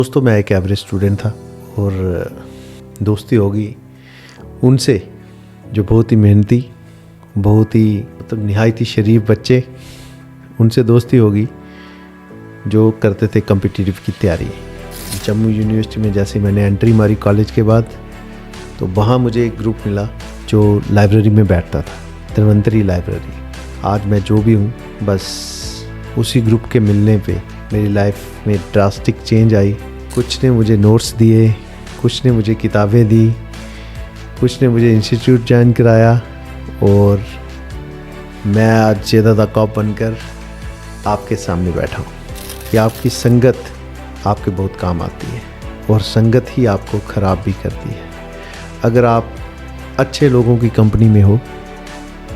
दोस्तों मैं एक एवरेज स्टूडेंट था और दोस्ती होगी उनसे जो बहुत ही मेहनती, बहुत ही निहायत ही शरीफ बच्चे, उनसे दोस्ती होगी जो करते थे कॉम्पिटिटिव की तैयारी। जम्मू यूनिवर्सिटी में जैसे मैंने एंट्री मारी कॉलेज के बाद, तो वहाँ मुझे एक ग्रुप मिला जो लाइब्रेरी में बैठता था, धन्वंतरी लाइब्रेरी। आज मैं जो भी हूँ, बस उसी ग्रुप के मिलने पे मेरी लाइफ में ड्रास्टिक चेंज आई। कुछ ने मुझे नोट्स दिए, कुछ ने मुझे किताबें दी, कुछ ने मुझे इंस्टीट्यूट ज्वाइन कराया और मैं आज जेदादा कॉप बनकर आपके सामने बैठा हूँ कि आपकी संगत आपके बहुत काम आती है और संगत ही आपको ख़राब भी करती है। अगर आप अच्छे लोगों की कंपनी में हो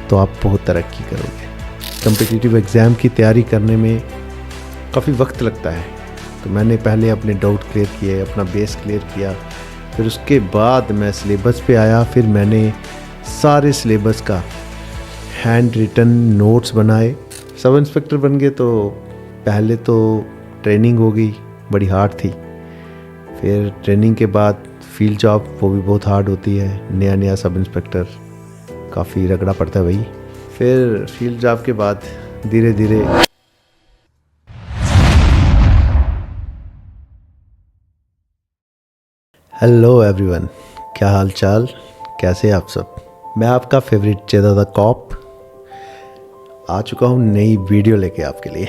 तो आप बहुत तरक्की करोगे। कॉम्पिटिटिव एग्ज़ाम की तैयारी करने में काफ़ी वक्त लगता है, तो मैंने पहले अपने डाउट क्लियर किए, अपना बेस क्लियर किया, फिर उसके बाद मैं सिलेबस पे आया। फिर मैंने सारे सिलेबस का हैंड रिटन नोट्स बनाए। सब इंस्पेक्टर बन गए तो पहले तो ट्रेनिंग हो गई, बड़ी हार्ड थी। फिर ट्रेनिंग के बाद फील्ड जॉब, वो भी बहुत हार्ड होती है। नया नया सब इंस्पेक्टर, काफ़ी रगड़ा पड़ता है भाई। फिर फील्ड जॉब के बाद धीरे धीरे हेलो एवरीवन, क्या हाल चाल, कैसे आप सब। मैं आपका फेवरेट जेदादा कॉप आ चुका हूँ नई वीडियो लेके आपके लिए।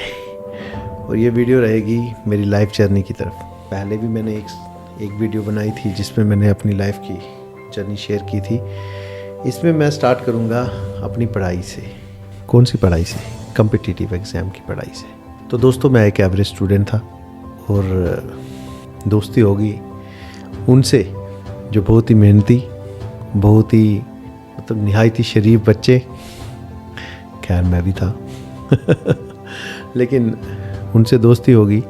और ये वीडियो रहेगी मेरी लाइफ जर्नी की तरफ। पहले भी मैंने एक वीडियो बनाई थी जिसमें मैंने अपनी लाइफ की जर्नी शेयर की थी। इसमें मैं स्टार्ट करूँगा अपनी पढ़ाई से। कौन सी पढ़ाई से? कॉम्पिटिटिव एग्ज़ाम की पढ़ाई से। तो दोस्तों मैं एक एवरेज स्टूडेंट था और दोस्ती होगी उनसे जो बहुत ही मेहनती, बहुत ही निहायत ही शरीफ बच्चे, खैर मैं भी था लेकिन उनसे दोस्ती होगी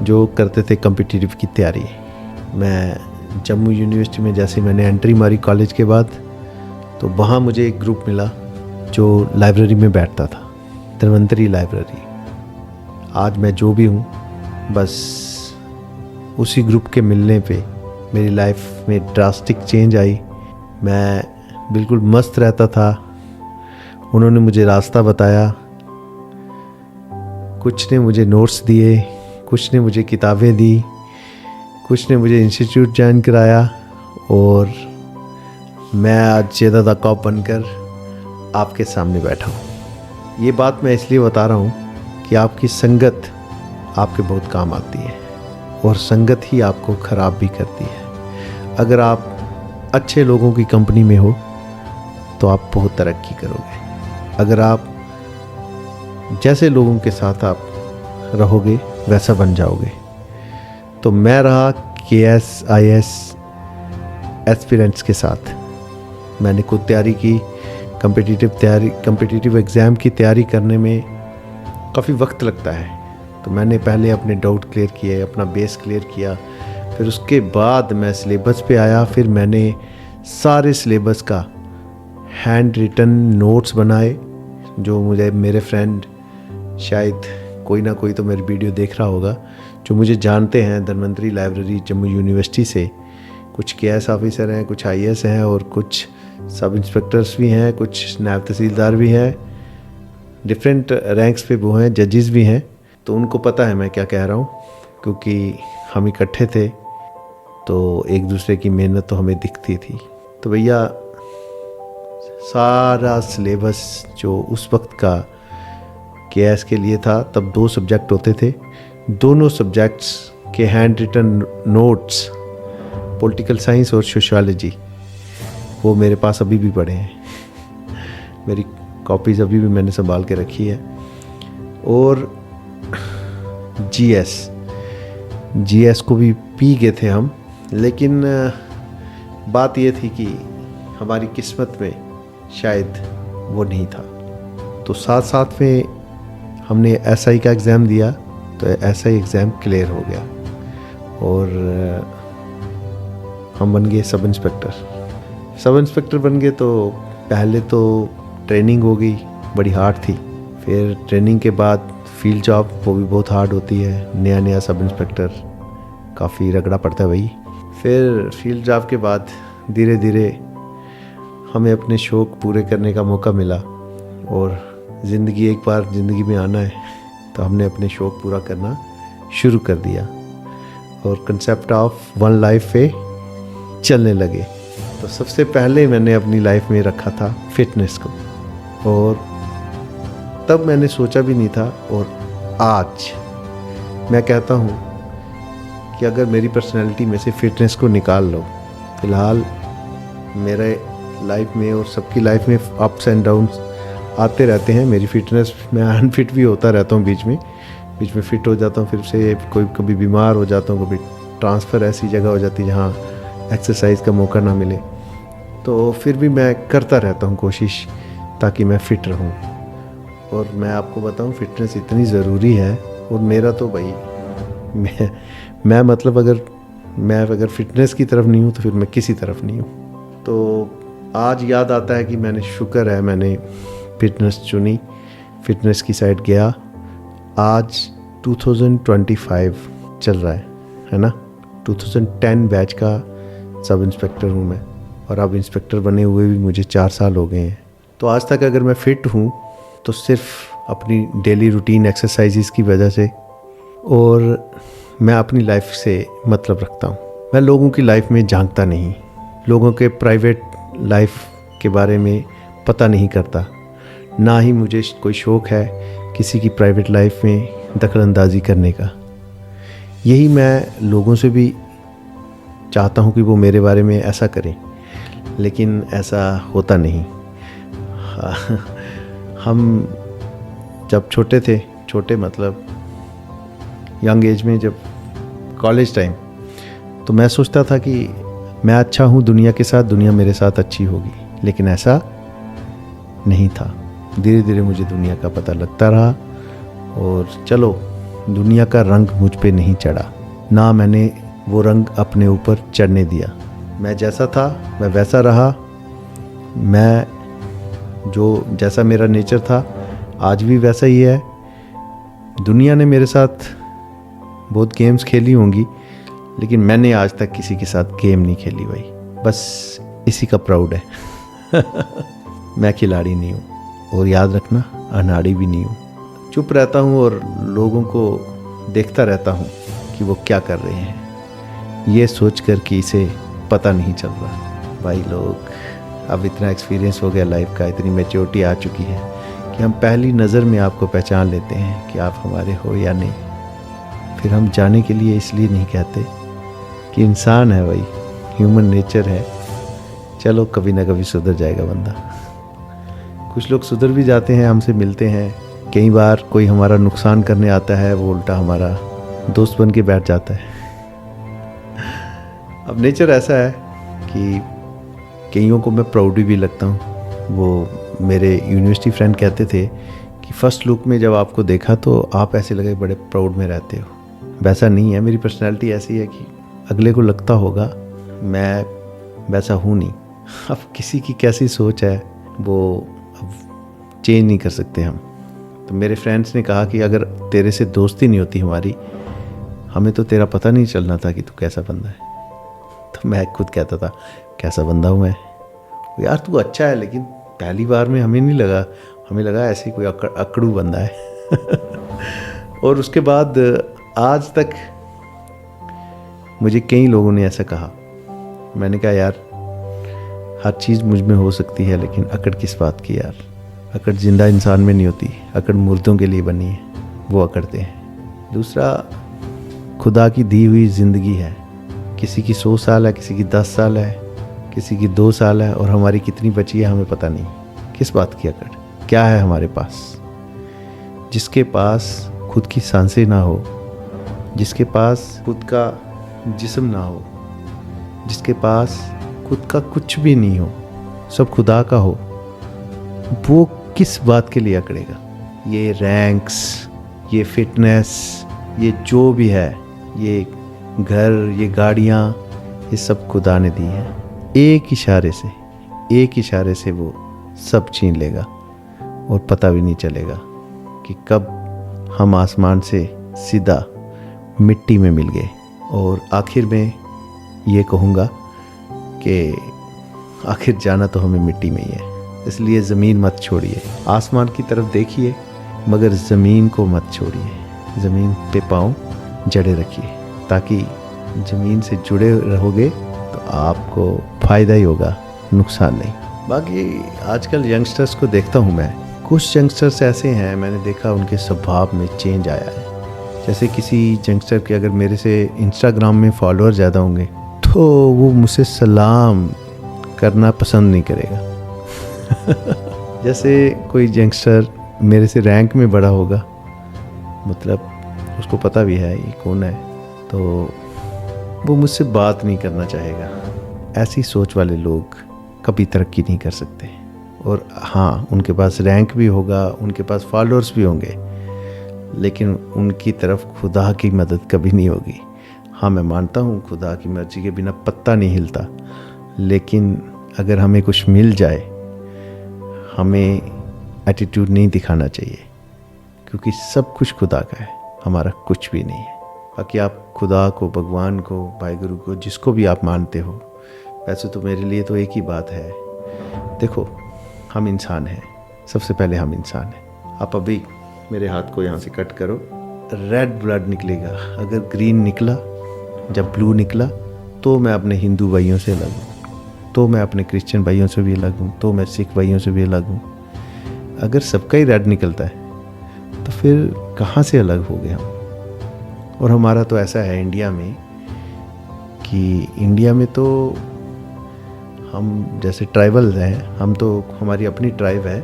जो करते थे कॉम्पिटिटिव की तैयारी। मैं जम्मू यूनिवर्सिटी में जैसे मैंने एंट्री मारी कॉलेज के बाद, तो वहाँ मुझे एक ग्रुप मिला जो लाइब्रेरी में बैठता था, धन्वंतरी लाइब्रेरी। आज मैं जो भी हूँ, बस उसी ग्रुप के मिलने पे मेरी लाइफ में ड्रास्टिक चेंज आई। मैं बिल्कुल मस्त रहता था, उन्होंने मुझे रास्ता बताया। कुछ ने मुझे नोट्स दिए, कुछ ने मुझे किताबें दी, कुछ ने मुझे इंस्टीट्यूट ज्वाइन कराया और मैं आज जेदादा कॉप बनकर आपके सामने बैठा हूँ। ये बात मैं इसलिए बता रहा हूँ कि आपकी संगत आपके बहुत काम आती है और संगत ही आपको ख़राब भी करती है। अगर आप अच्छे लोगों की कंपनी में हो तो आप बहुत तरक्की करोगे। अगर आप जैसे लोगों के साथ आप रहोगे वैसा बन जाओगे। तो मैं रहा KS IS एस्पिरेंट्स के साथ। मैंने खुद तैयारी की, कॉम्पिटिटिव एग्ज़ाम की तैयारी करने में काफ़ी वक्त लगता है, तो मैंने पहले अपने डाउट क्लियर किए, अपना बेस क्लियर किया, फिर उसके बाद मैं सिलेबस पे आया। फिर मैंने सारे सिलेबस का हैंड रिटन नोट्स बनाए, जो मुझे मेरे फ्रेंड, शायद कोई ना कोई तो मेरी वीडियो देख रहा होगा, जो मुझे जानते हैं धन्वंतरी लाइब्रेरी जम्मू यूनिवर्सिटी से। कुछ KS ऑफिसर हैं, कुछ IAS हैं और कुछ सब इंस्पेक्टर्स भी हैं, कुछ नायब तहसीलदार भी हैं, डिफरेंट रैंक्स पे वो हैं, जजेस भी हैं। तो उनको पता है मैं क्या कह रहा हूँ, क्योंकि हम इकट्ठे थे तो एक दूसरे की मेहनत तो हमें दिखती थी। तो भैया सारा सिलेबस जो उस वक्त का KS के लिए था, तब 2 सब्जेक्ट होते थे, दोनों सब्जेक्ट्स के hand written notes, political science और सोशियोलॉजी, वो मेरे पास अभी भी पड़े हैं। मेरी कॉपीज़ अभी भी मैंने संभाल के रखी है। और GS को भी पी गए थे हम, लेकिन बात ये थी कि हमारी किस्मत में शायद वो नहीं था। तो साथ साथ में हमने SI का एग्ज़ाम दिया, तो SI एग्ज़ाम क्लियर हो गया और हम बन गए सब इंस्पेक्टर बन गए। तो पहले तो ट्रेनिंग हो गई, बड़ी हार्ड थी। फिर ट्रेनिंग के बाद फील्ड जॉब, वो भी बहुत हार्ड होती है। नया नया सब इंस्पेक्टर, काफ़ी रगड़ा पड़ता है भाई। फिर फील्ड जॉब के बाद धीरे धीरे हमें अपने शौक़ पूरे करने का मौका मिला, और ज़िंदगी एक बार ज़िंदगी में आना है तो हमने अपने शौक़ पूरा करना शुरू कर दिया और कंसेप्ट ऑफ वन लाइफ पे चलने लगे। तो सबसे पहले मैंने अपनी लाइफ में रखा था फिटनेस को, और तब मैंने सोचा भी नहीं था। और आज मैं कहता हूँ कि अगर मेरी पर्सनैलिटी में से फिटनेस को निकाल लो, फ़िलहाल मेरे लाइफ में और सबकी लाइफ में अप्स एंड डाउन्स आते रहते हैं। मेरी फिटनेस, मैं अनफिट भी होता रहता हूँ बीच में फिट हो जाता हूँ, फिर से कभी बीमार हो जाता हूँ, कभी ट्रांसफ़र ऐसी जगह हो जाती है जहाँ एक्सरसाइज का मौका ना मिले। तो फिर भी मैं करता रहता हूँ कोशिश ताकि मैं फ़िट रहूँ। और मैं आपको बताऊँ, फ़िटनेस इतनी ज़रूरी है। और मेरा तो भाई मैं मतलब अगर फ़िटनेस की तरफ नहीं हूँ तो फिर मैं किसी तरफ नहीं हूँ। तो आज याद आता है कि शुक्र है मैंने फ़िटनेस चुनी, फ़िटनेस की साइड गया। आज 2025 चल रहा है ना। 2010 बैच का सब इंस्पेक्टर हूँ मैं, और अब इंस्पेक्टर बने हुए भी मुझे 4 साल हो गए हैं। तो आज तक अगर मैं फ़िट हूँ तो सिर्फ अपनी डेली रूटीन एक्सरसाइजेस की वजह से, और मैं अपनी लाइफ से मतलब रखता हूँ। मैं लोगों की लाइफ में झांकता नहीं, लोगों के प्राइवेट लाइफ के बारे में पता नहीं करता, ना ही मुझे कोई शौक़ है किसी की प्राइवेट लाइफ में दखल अंदाज़ी करने का। यही मैं लोगों से भी चाहता हूँ कि वो मेरे बारे में ऐसा करें, लेकिन ऐसा होता नहीं। हम जब छोटे मतलब यंग एज में, जब कॉलेज टाइम, तो मैं सोचता था कि मैं अच्छा हूँ दुनिया के साथ, दुनिया मेरे साथ अच्छी होगी, लेकिन ऐसा नहीं था। धीरे धीरे मुझे दुनिया का पता लगता रहा, और चलो दुनिया का रंग मुझ पे नहीं चढ़ा, ना मैंने वो रंग अपने ऊपर चढ़ने दिया। मैं जैसा था मैं वैसा रहा। जैसा मेरा नेचर था आज भी वैसा ही है। दुनिया ने मेरे साथ बहुत गेम्स खेली होंगी, लेकिन मैंने आज तक किसी के साथ गेम नहीं खेली भाई। बस इसी का प्राउड है। मैं खिलाड़ी नहीं हूँ, और याद रखना अनाड़ी भी नहीं हूँ। चुप रहता हूँ और लोगों को देखता रहता हूँ कि वो क्या कर रहे हैं, ये सोच कर कि इसे पता नहीं चल रहा। भाई लोग, अब इतना एक्सपीरियंस हो गया लाइफ का, इतनी मैच्योरिटी आ चुकी है कि हम पहली नज़र में आपको पहचान लेते हैं कि आप हमारे हो या नहीं। फिर हम जाने के लिए इसलिए नहीं कहते कि इंसान है भाई, ह्यूमन नेचर है। चलो कभी ना कभी सुधर जाएगा बंदा। कुछ लोग सुधर भी जाते हैं, हमसे मिलते हैं। कई बार कोई हमारा नुकसान करने आता है, वो उल्टा हमारा दोस्त बन के बैठ जाता है। अब नेचर ऐसा है कि कईयों को मैं प्राउड भी लगता हूँ। वो मेरे यूनिवर्सिटी फ्रेंड कहते थे कि फ़र्स्ट लुक में जब आपको देखा तो आप ऐसे लगे बड़े प्राउड में रहते हो। वैसा नहीं है, मेरी पर्सनैलिटी ऐसी है कि अगले को लगता होगा, मैं वैसा हूँ नहीं। अब किसी की कैसी सोच है वो अब चेंज नहीं कर सकते हम। तो मेरे फ्रेंड्स ने कहा कि अगर तेरे से दोस्ती नहीं होती हमारी, हमें तो तेरा पता नहीं चलना था कि तू कैसा बंदा है। तो मैं खुद कहता था कैसा बंदा हूँ मैं, यार तू अच्छा है, लेकिन पहली बार में हमें नहीं लगा, हमें लगा ऐसे कोई अकड़ू बंदा है। और उसके बाद आज तक मुझे कई लोगों ने ऐसा कहा। मैंने कहा यार हर चीज़ मुझ में हो सकती है, लेकिन अकड़ किस बात की यार। अकड़ जिंदा इंसान में नहीं होती, अकड़ मुर्दों के लिए बनी है, वो अकड़ते हैं। दूसरा, खुदा की दी हुई ज़िंदगी है। किसी की 100 साल है, किसी की 10 साल है, किसी की 2 साल है, और हमारी कितनी बची है हमें पता नहीं। किस बात की अकड़, क्या है हमारे पास? जिसके पास खुद की सांसें ना हो, जिसके पास खुद का जिस्म ना हो, जिसके पास खुद का कुछ भी नहीं हो, सब खुदा का हो, वो किस बात के लिए अकड़ेगा? ये रैंक्स, ये फिटनेस, ये जो भी है, ये घर, ये गाड़ियाँ, ये सब खुदा ने दी है। एक इशारे से वो सब छीन लेगा, और पता भी नहीं चलेगा कि कब हम आसमान से सीधा मिट्टी में मिल गए। और आखिर में ये कहूँगा कि आखिर जाना तो हमें मिट्टी में ही है, इसलिए ज़मीन मत छोड़िए। आसमान की तरफ देखिए मगर ज़मीन को मत छोड़िए। ज़मीन पे पाँव जड़े रखिए, ताकि ज़मीन से जुड़े रहोगे तो आपको फ़ायदा ही होगा, नुकसान नहीं। बाकी आजकल यंगस्टर्स को देखता हूँ मैं, कुछ यंगस्टर्स ऐसे हैं मैंने देखा उनके स्वभाव में चेंज आया है। जैसे किसी यंगस्टर के अगर मेरे से इंस्टाग्राम में फॉलोअर ज़्यादा होंगे तो वो मुझसे सलाम करना पसंद नहीं करेगा। जैसे कोई यंगस्टर मेरे से रैंक में बड़ा होगा, मतलब उसको पता भी है ये कौन है, तो वो मुझसे बात नहीं करना चाहेगा। ऐसी सोच वाले लोग कभी तरक्की नहीं कर सकते। और हाँ, उनके पास रैंक भी होगा, उनके पास फॉलोअर्स भी होंगे, लेकिन उनकी तरफ खुदा की मदद कभी नहीं होगी। हाँ, मैं मानता हूँ खुदा की मर्जी के बिना पत्ता नहीं हिलता, लेकिन अगर हमें कुछ मिल जाए हमें एटीट्यूड नहीं दिखाना चाहिए, क्योंकि सब कुछ खुदा का है, हमारा कुछ भी नहीं है। बाकी आप खुदा को, भगवान को, भाई गुरु को, जिसको भी आप मानते हो, वैसे तो मेरे लिए तो एक ही बात है, देखो हम इंसान हैं, सबसे पहले हम इंसान हैं। आप अभी मेरे हाथ को यहाँ से कट करो, रेड ब्लड निकलेगा। अगर ग्रीन निकला, जब ब्लू निकला, तो मैं अपने हिंदू भाइयों से अलग हूँ, तो मैं अपने क्रिश्चियन भाइयों से भी अलग हूँ, तो मैं सिख भाइयों से भी अलग हूँ। अगर सबका ही रेड निकलता है तो फिर कहाँ से अलग हो गए हम। और हमारा तो ऐसा है इंडिया में कि इंडिया में तो हम जैसे ट्राइबल हैं, हम तो, हमारी अपनी ट्राइब है,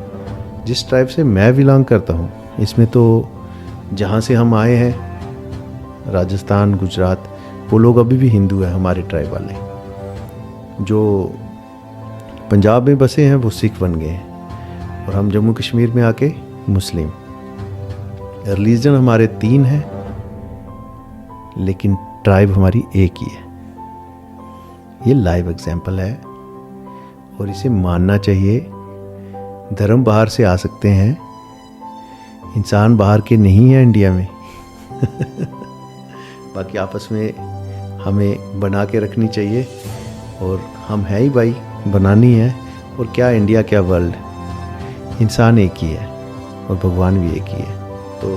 जिस ट्राइब से मैं बिलोंग करता हूँ, इसमें तो जहाँ से हम आए हैं, राजस्थान, गुजरात, वो लोग अभी भी हिंदू हैं हमारे ट्राइब वाले। जो पंजाब में बसे हैं वो सिख बन गए हैं, और हम जम्मू कश्मीर में आके मुस्लिम। रिलीजन हमारे 3 हैं, लेकिन ट्राइब हमारी एक ही है। ये लाइव एग्जाम्पल है और इसे मानना चाहिए। धर्म बाहर से आ सकते हैं, इंसान बाहर के नहीं है इंडिया में। बाकी आपस में हमें बना के रखनी चाहिए, और हम हैं ही भाई, बनानी है। और क्या इंडिया, क्या वर्ल्ड, इंसान एक ही है और भगवान भी एक ही है। तो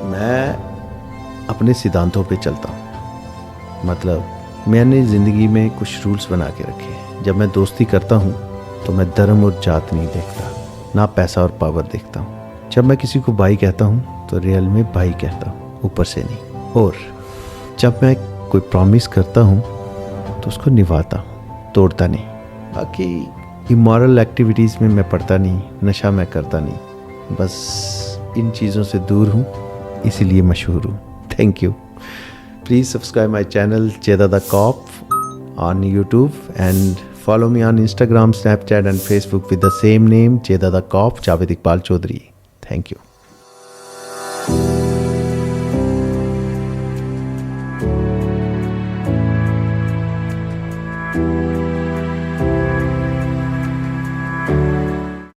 मैं अपने सिद्धांतों पे चलता हूँ, मतलब मैंने ज़िंदगी में कुछ रूल्स बना के रखे हैं। जब मैं दोस्ती करता हूँ तो मैं धर्म और जात नहीं देखता, ना पैसा और पावर देखता हूँ। जब मैं किसी को भाई कहता हूँ तो रियल में भाई कहता हूँ, ऊपर से नहीं। और जब मैं कोई प्रॉमिस करता हूँ तो उसको निभाता हूँ, तोड़ता नहीं। बाकी इमोरल एक्टिविटीज़ में मैं पढ़ता नहीं, नशा मैं करता नहीं, बस इन चीज़ों से दूर हूँ, इसीलिए मशहूर हूँ। Thank you. Please subscribe my channel Jeda the Cop on YouTube and follow me on Instagram, Snapchat and Facebook with the same name, Jeda the Cop, Javed Iqbal Chaudhary. Thank you.